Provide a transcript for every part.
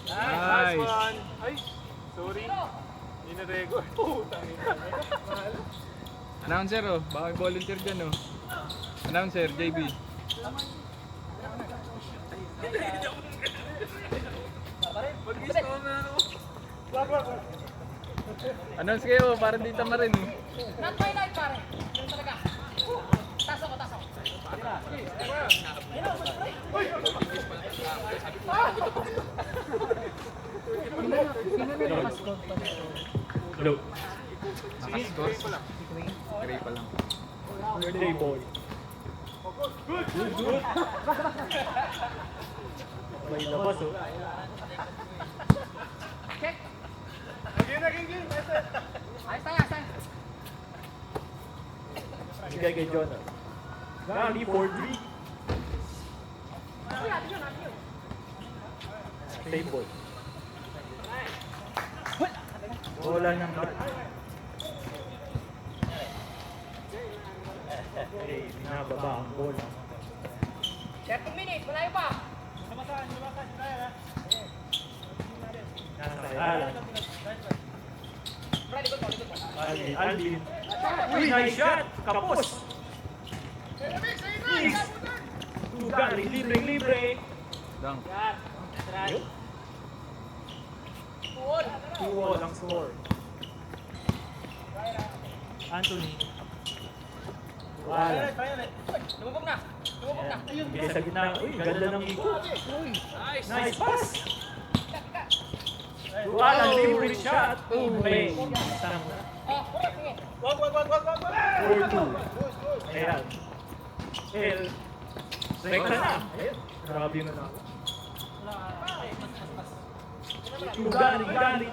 Nice one. Ay, sorry. Hindi na record. Putang ina. Announcer oh, baka volunteer dyan oh. Announcer, JB. Announce kayo para di tamarin eh. Not my night, pare. Ganun talaga. Taso ko, taso. Hello. Nakascore. Gray pa lang. Birthday boy. May labas oh. Check. Game. Ayos tayo, ayos tayo. Bigay kay John ah. Gani 4-3. Same ball. Wala nang card. Hey, binababa ang ball. 30 minutes, malayo pa. Nasa kay Alan. Bro, likod mo, likod mo. Alvin. Uy, nice shot! Kapos! Mix! Tugan, libre! Dang. Yun. Tuol. 2-1 ang score. Anthony. Alan. Lumubog na. Lumubog na. Bigay sa gitna. Uy, ganda ng ikot. Nice pass! Alan, libre shot! May. Isang Oh, sige. 4-2. Ayan. El. Rekta na. Ayan. Grabe na na. Gani.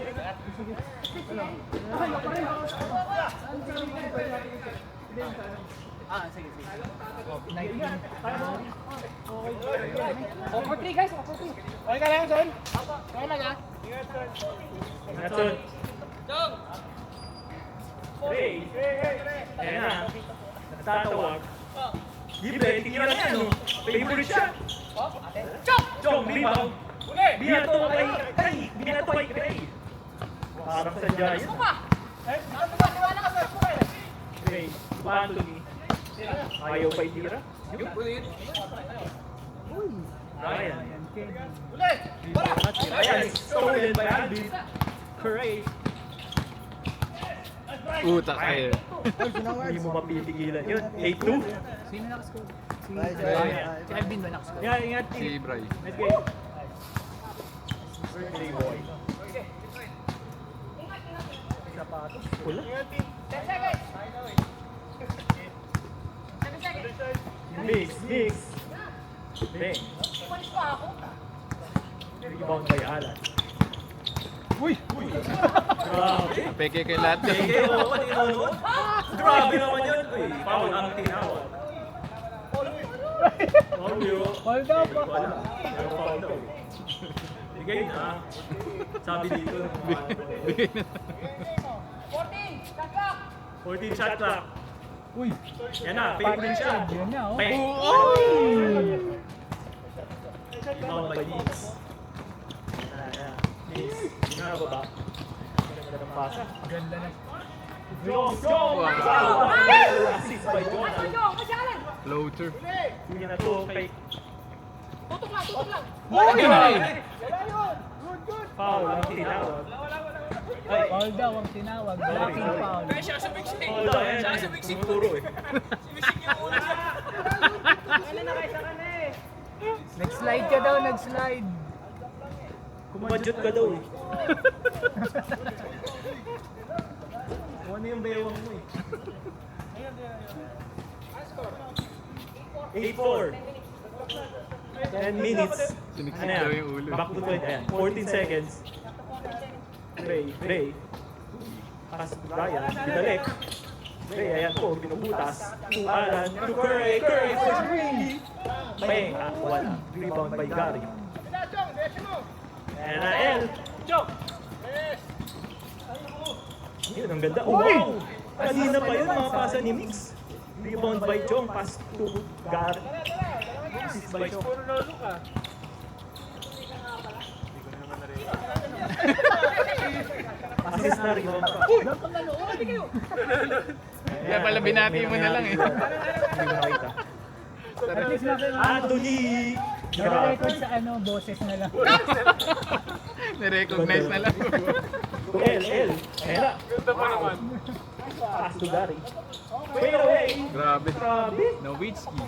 Oh, for 3 guys, for 3. Okay ka lang, son? Okay lang ah. Natsun. Ray. Ayan na. Natatawag. Libre, tira na yan, no? Favorite shot. Chong, rebound. Binato kay Ray. Parang sadya yun. Ano pa? Nakatiwala ka sa score. Ray, Anthony. Ayaw pa itira. Ryan. Ryan, stolen by Alvin. Correct. Utak kayo. Hindi mo mapipigilan yun. 8-2. Sino nakascore? Si Ryan. Alvin ba nakascore? Yeah, ingat. Si Bray. Let's go. Birthday boy. Sapatos. Pula. 10 seconds. 7 seconds. Mix. Bang. Umalis pa ako. Rebound by Alan. Uy! Grabe. Peke kay lahat. Sige, oo, pati ano? Grabe naman yun. Uy, foul ang tinawag. Foul yun. Foul daw pa. Wala. Pero foul daw. Bigay na. Sabi dito. Bigay na. 14, shot clock. 14 shot clock. Uy! Yan na, favorite shot. Yan na, oh. Bang. Rebound by Nix. Nix. Hindi na baba. Ganda ng pasa. Ganda na. Go! Assist by John. Masyalan. Floater. Hindi na to kay Tutok lang. Foul ang tinawag. Ay, Foul daw ang tinawag. Blocking foul. foul daw yan. Puro eh. Nag-slide ka daw, nag-slide. Kumadyot ka daw eh. Ano yung bewang mo eh? 8-4. 10 minutes. Siniksik Ano yan? daw yung ulo. Back to 20. Ayan. 14 seconds. Ray. Pass to Ryan. Binalik. Ray, ayan po, binubutas. To Alan. To Curry. Curry for three. Bang. Wala. Rebound by Gary. And L. Joke. Yun, ang ganda. Oh, wow! Kanina pa yun, mga pasa ni Mix. Rebound by Chong, pass to Gary. Assist by Chong. Puro lolo ka. Hindi ko na naman narinig. Assist na rebound pa. Kaya pala binati mo na lang eh. Hindi ko nakita. Anthony! Naka-record sa ano, boses na lang. Nirecognize na lang. To L. Era. Ganda pa naman. Pass to Gary. Fade away! Grabe. Grabe! Nowitzki.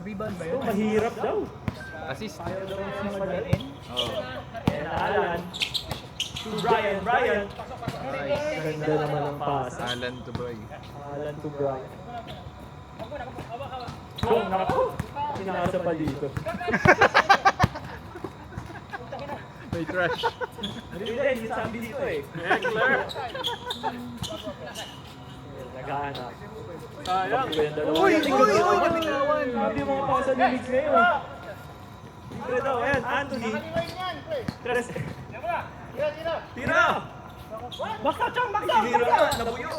Rebound ba So, yun? mahirap daw. Assist. Ayaw daw mas madaliin. Oh. And Alan. To Brian. Brian! Nice. Ganda naman ang pass. Alan to Bray. Alan to Brian. Chong, naku! Sinakasa pa dito. May trash. Hindi, hindi sabi dito eh. Heckler. Naghahanap. Sayang. Uy! Grabe yung mga pasa ni Mix ngayon. Libre daw. Ayan, Anthony. Tres. Tira! Baka Chong, baka! Tira na, nabuyo.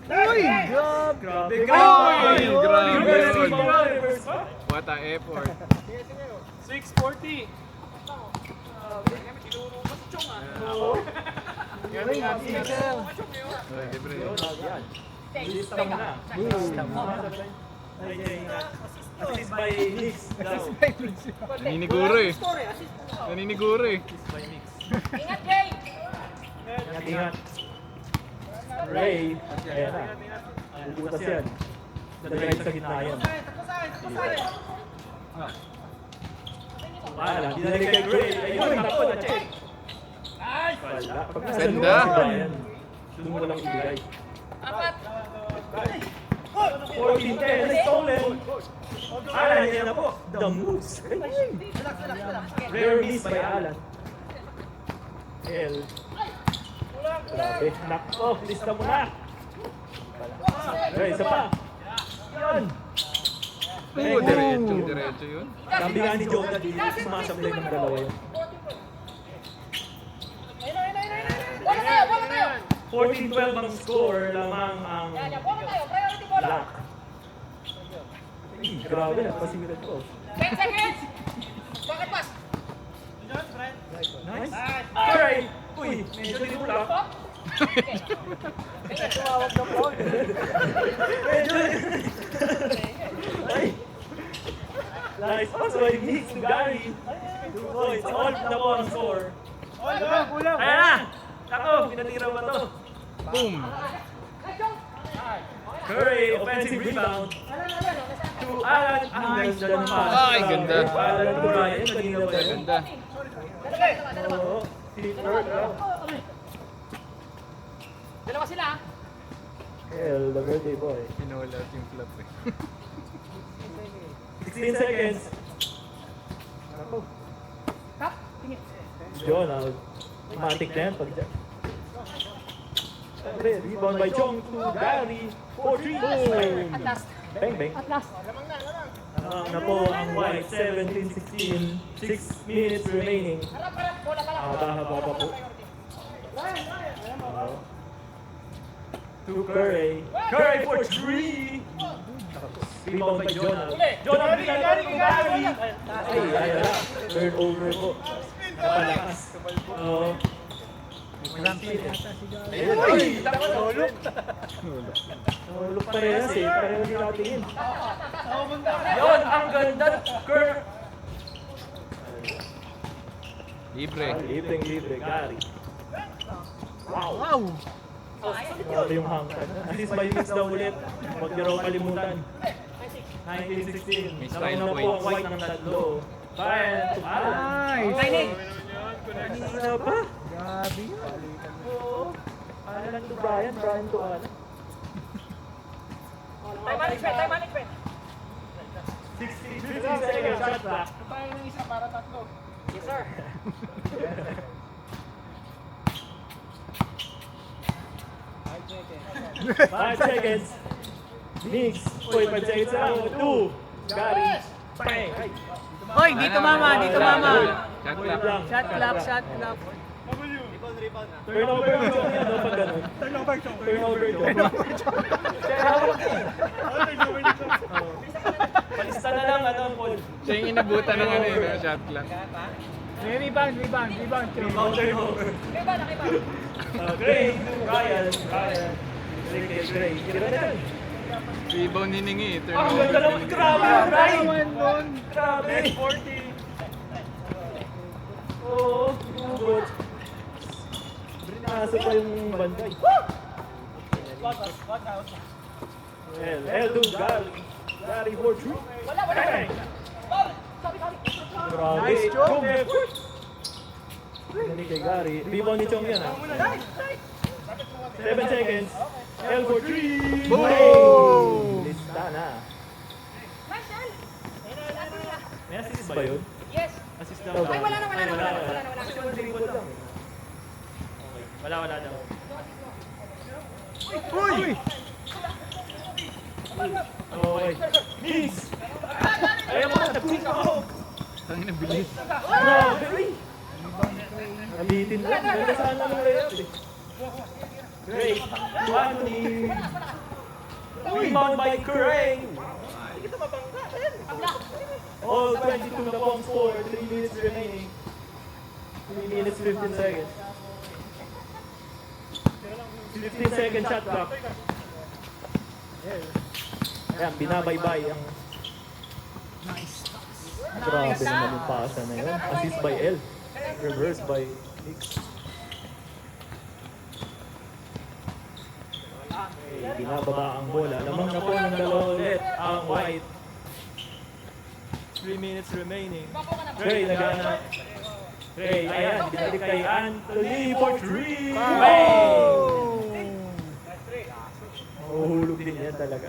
Uy! Grabe. Uy! Grabe yun. Reverse pa? What a effort. 640. Oo. Galing nga siya. Ay, libre. Yan. Lista mo na. Assist by Mix. Daw. Naniniguro eh. Naniniguro eh. Assist by Mix. Ingat, Jay! Ingat. Ray. Ayan na. Butas yan. Dadalhin sa gitna yan. Wala. Dinalik kay Ray. Ayun, naku, na-check. Wala. Pag nasa Ganda. loob si Brian, doon mo lang ibigay. Apat! 14-10. Stolen. Alan, yan na po. The moves. Rare miss by Alan. L. Grabe. Nako, lista mo na. Okay, isa pa. Yan. Oo, diretso. Diretso yun. Sabi nga ni Joe na dito, sumasablay ng dalawa yun. Bola tayo! Bola tayo! 14-12 ang score, lamang ang Bola tayo! Priority bola! black. Ay, grabe, napasimulan ko. 10 seconds! Bakit pas? Nice. Alright. Uy, medyo dinula. Tumawag na po. Medyo. Ay. Nice pass by Mix to Gary. 2 points. All na po ang score. Kulang. Ayan na! Ako, pinatira ba to? Boom. Curry, offensive rebound. To Alan. Ang ganda ng pass. Ay, ganda. Alan to Ryan. Kanina ba yun? Ganda. Oo. Peter, Dalawa sila ah. Hell, the birthday boy. Pinawala out yung flop eh. 16 seconds. Ako. Tap! Tingin. Jonah. Matik na yan pag dyan. Siyempre, rebound by Chong to Gary. 4-3. Boom! At last. Bang, bang. At last. Na po ang White, 17-16. 6 minutes remaining. Harap, harap. Bola pala. Haba-haba pa po. To Curry. Curry for 3! Rebound by Jonah. Jonah, binigay kay Gary! Ay, ayaw na. Turnover po. Napalakas. Oo. Ayun, ay! Nahulog. Nahulog parehas eh. Pareho din natin yun. Yun, ang ganda. Curry. Libre. Libre, Gary. Wow! Grabe yung hangkan. Assist by Mix daw ulit. Huwag niyo raw kalimutan. 19-16. May Nauna style po points. ang White ng tatlo. Brian to Alan. Timing. Ano pa? Grabe yun. Oo. Alan to Brian, Brian to Alan. Time management, time management. 60 seconds, shot clock. Tayo ng isa para tatlo. Yes, sir. 5 seconds. Mix. Uy, 5 seconds na lang. 2. Gary. Bang. Ay. Hoy, dito mama, dito mama. Shot clock. Lang. Shot clock, shot clock. Turnover yung John yan, no? Pag ganun. Turnover John. Kaya hawak eh. Palista na lang, ano, Paul. Siya yung inabutan ng ano yun, shot clock. May rebound. Turnover. Gray, Ryan. Gray. Tira na dyan. Rebound hiningi. Ang ganda naman, grabe yung Ryan. Grabe. 40. Oo, good. Brinaso pa yung banday. L2, Gary for 3. Bang! Grabe. Nice job. Gani kay Gary. Rebound ni Chong yan, ha? 7 seconds. L for 3. Boom! Lista na. May assist ba yun? Yes. Assist daw ba? Ay, wala na. Kasi one dribble lang. Okay. Wala daw. Uy! Okay. Mix! Ayaw mo, nag-quick ako! Ang nabilis. Grabe, uy! Nabitin lang. Ganda sana ng layup eh. Great. Anthony. Rebound by Curang. All 22 na pong score. 3 minutes remaining. 3 minutes 15 seconds. 15 second shot clock. Ayan, binabaybay ang... Grabe naman yung pasa na yun. Assist by L. Reverse by Nix. Okay, binababa ang bola. Lamang na po ng dalawa ulit ang white. 3 minutes remaining. Gray, nagana. Gray, ayan, binalik kay Anthony for 3. Bang! Mahuhulog din yan talaga.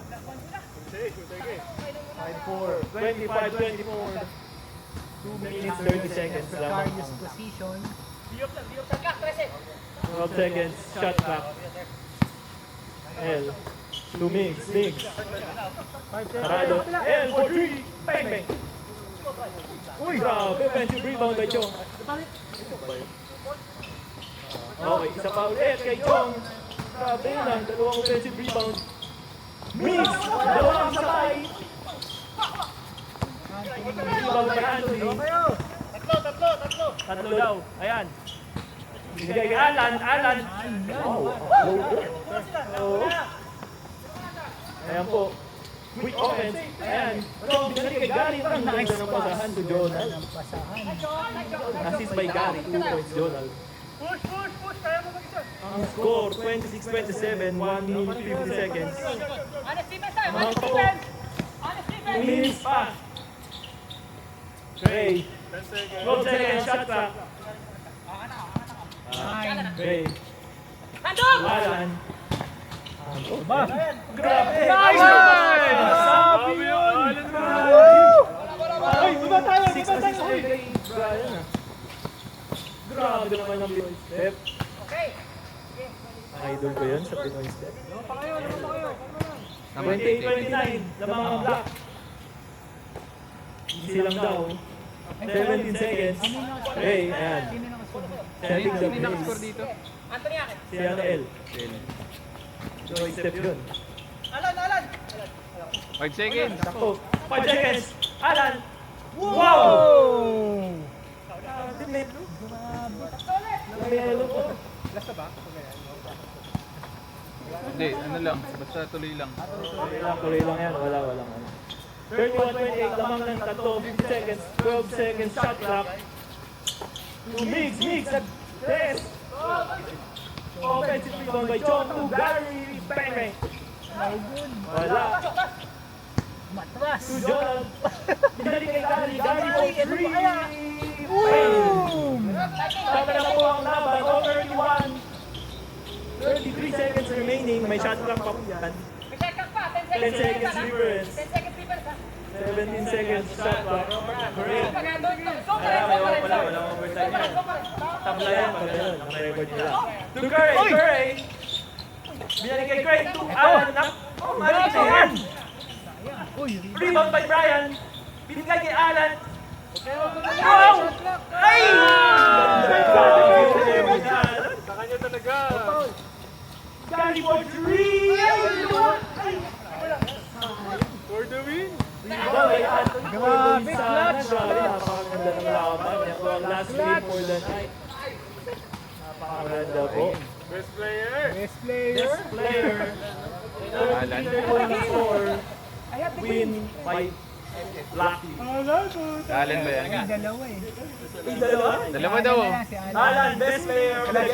25-24. 2 minutes 30 seconds lamang. Position. 12 seconds, shot clock. L. 2 mix. Sarado. L for 3. Bang, bang. Uy, grabe. Offensive rebound by Chong. Okay, isa pa ulit kay Chong. Grabe lang, dalawang offensive rebound. Mix! Dalawang sabay. Rebound by Anthony. Tatlo daw. Ayan. Bigay kay Alan. Wow. Oh. Ayan po. Quick offense. Ayan. Chong, binalik kay Gary. Ang ganda ng pasahan to Jonal. Assist by Gary. 2 points, Jonal. Ang score, 26-27, 1 minute 50 seconds. Ang pa po, 2 minutes pa. Gray. 12 seconds, shot clock. Gray. Alan. Grabe! Nice! Sabi yun! Ay, diba tayo? Brian, ah. Grabe naman ang Pinoy step. Idol ko yun sa Pinoy step. 28-29, lamang ang block. Easy lang daw. 17 seconds. Hey, ayan. Setting the Sino nakascore pace. dito? Si ano L. Pinoy step yun. 5 seconds. Sakto. 5 seconds. Alan. Wow! Dinelo. Dinelo po. Hindi, ano lang. Basta tuloy lang. Tuloy lang yan. Walang ano. 31-28. Lamang ng tatlo. 50 seconds. 12 seconds. Shot clock. Mix. Yes. Offensive rebound by Chong to Gary. Bang, bang. Wala. Matras. To Jonal. Binalik kay Gary. Gary for 3. Boom! Tama na po ang laban. All 31. 33 seconds remaining. May shot clock pa po yan. 10 seconds difference. 17 seconds shot clock. Correct. Wala overtime yan. Tabla yan pag gano'n. Ang record nila. To Curry! Binalik kay Craig to Alan. Oh, mali na yan. Rebound by Brian. Binigay kay Alan. Wow! Ay! Sa kanya talaga. Gary for three! For the win. Grabe, clutch! Napakaganda ng laban. Last win for the night. Napakaganda po. Best player. Best player. Best player. Alan. Win by Lucky. Alan ba yan? Dalawa eh. Dalawa? Dalawa daw. Alan, si Alan. Alan, best player of the game.